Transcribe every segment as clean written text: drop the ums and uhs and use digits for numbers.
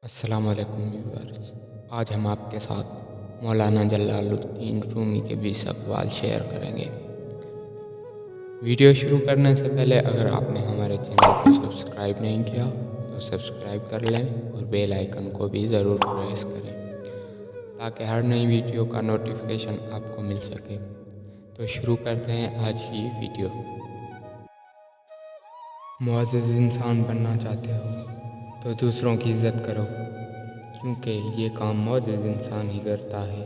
अस्सलाम वालेकुम व्यूअर्स। आज हम आपके साथ मौलाना जलालुद्दीन रूमी के 20 अक़वाल शेयर करेंगे। वीडियो शुरू करने से पहले अगर आपने हमारे चैनल को सब्सक्राइब नहीं किया तो सब्सक्राइब कर लें और बेल आइकन को भी ज़रूर प्रेस करें ताकि हर नई वीडियो का नोटिफिकेशन आपको मिल सके। तो शुरू करते हैं आज की वीडियो। मुअज़्ज़ज़ इंसान बनना चाहते हो तो दूसरों की इज़्ज़त करो, क्योंकि ये काम मुअज़्ज़ज़ इंसान ही करता है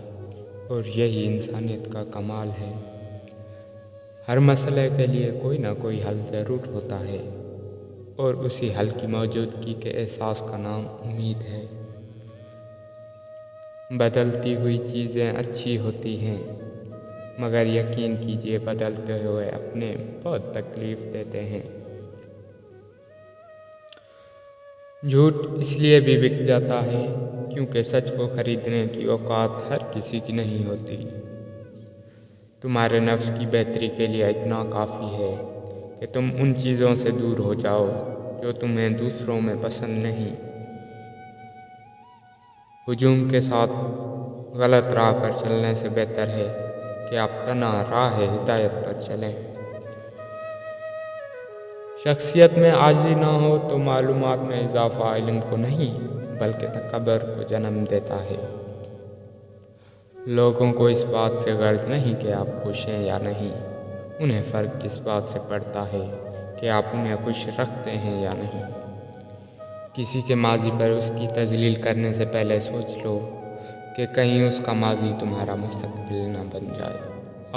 और यही इंसानियत का कमाल है। हर मसले के लिए कोई ना कोई हल ज़रूर होता है और उसी हल की मौजूदगी के एहसास का नाम उम्मीद है। बदलती हुई चीज़ें अच्छी होती हैं, मगर यकीन कीजिए बदलते हुए अपने बहुत तकलीफ़ देते हैं। झूठ इसलिए भी बिक जाता है क्योंकि सच को खरीदने की औकात हर किसी की नहीं होती। तुम्हारे नफ्स की बेहतरी के लिए इतना काफ़ी है कि तुम उन चीज़ों से दूर हो जाओ जो तुम्हें दूसरों में पसंद नहीं। हुजूम के साथ गलत राह पर चलने से बेहतर है कि आप तना राह हिदायत पर चलें। शख्सियत में आजी ना हो तो मालूमात में इजाफ़ा इल्म को नहीं बल्कि तकब्बुर को जन्म देता है। लोगों को इस बात से गर्ज नहीं कि आप खुश हैं या नहीं, उन्हें फ़र्क किस बात से पड़ता है कि आप उन्हें खुश रखते हैं या नहीं। किसी के माजी पर उसकी तजलील करने से पहले सोच लो कि कहीं उसका माजी तुम्हारा मुस्तकबिल न बन जाए।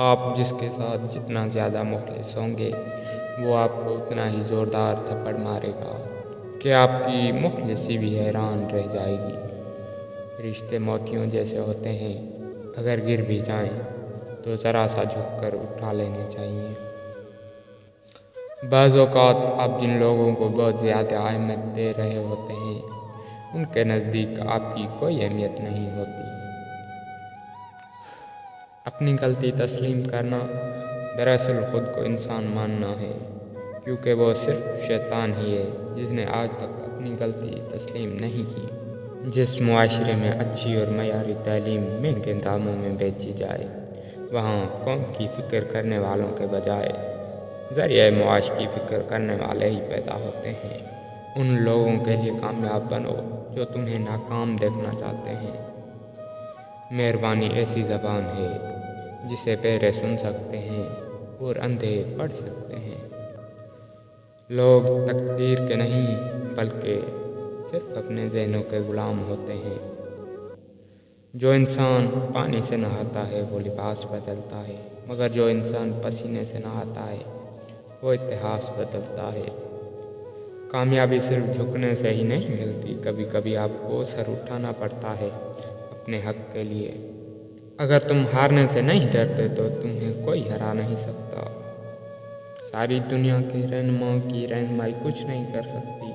आप जिसके साथ जितना ज़्यादा मुखलिस होंगे वो आपको उतना ही ज़ोरदार थप्पड़ मारेगा कि आपकी मुखलिसी भी हैरान रह जाएगी। रिश्ते मोतियों जैसे होते हैं, अगर गिर भी जाएं तो ज़रा सा झुक कर उठा लेने चाहिए। बाज़ औक़ात आप जिन लोगों को बहुत ज़्यादा अहमियत दे रहे होते हैं उनके नज़दीक आपकी कोई अहमियत नहीं होती। अपनी गलती तस्लीम करना दरअसल ख़ुद को इंसान मानना है, क्योंकि वो सिर्फ शैतान ही है जिसने आज तक अपनी गलती तस्लीम नहीं की। जिस मुआशरे में अच्छी और मयारी तालीम महंगे दामों में बेची जाए, वहाँ कौम की फ़िक्र करने वालों के बजाय ज़रिए मुआश की फ़िक्र करने वाले ही पैदा होते हैं। उन लोगों के लिए कामयाब बनो जो तुम्हें नाकाम देखना चाहते हैं। मेहरबानी ऐसी ज़बान है जिसे बहरे सुन सकते हैं और अंधे पढ़ सकते हैं। लोग तकदीर के नहीं बल्कि सिर्फ अपने ज़हनों के ग़ुलाम होते हैं। जो इंसान पानी से नहाता है वो लिबास बदलता है, मगर जो इंसान पसीने से नहाता है वो इतिहास बदलता है। कामयाबी सिर्फ झुकने से ही नहीं मिलती, कभी कभी आपको सर उठाना पड़ता है अपने हक़ के लिए। अगर तुम हारने से नहीं डरते तो तुम्हें कोई हरा नहीं सकता। सारी दुनिया के रहनुमाओं की रहनुमाई कुछ नहीं कर सकती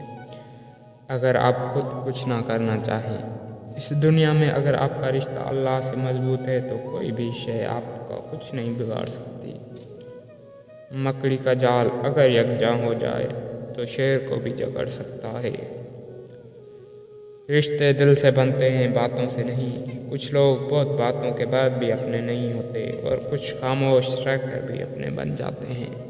अगर आप खुद कुछ ना करना चाहें। इस दुनिया में अगर आपका रिश्ता अल्लाह से मजबूत है तो कोई भी शय आपका कुछ नहीं बिगाड़ सकती। मकड़ी का जाल अगर यकजा हो जाए तो शेर को भी जकड़ सकता है। रिश्ते दिल से बनते हैं, बातों से नहीं। कुछ लोग बहुत बातों के बाद भी अपने नहीं होते और कुछ खामोश रहकर भी अपने बन जाते हैं।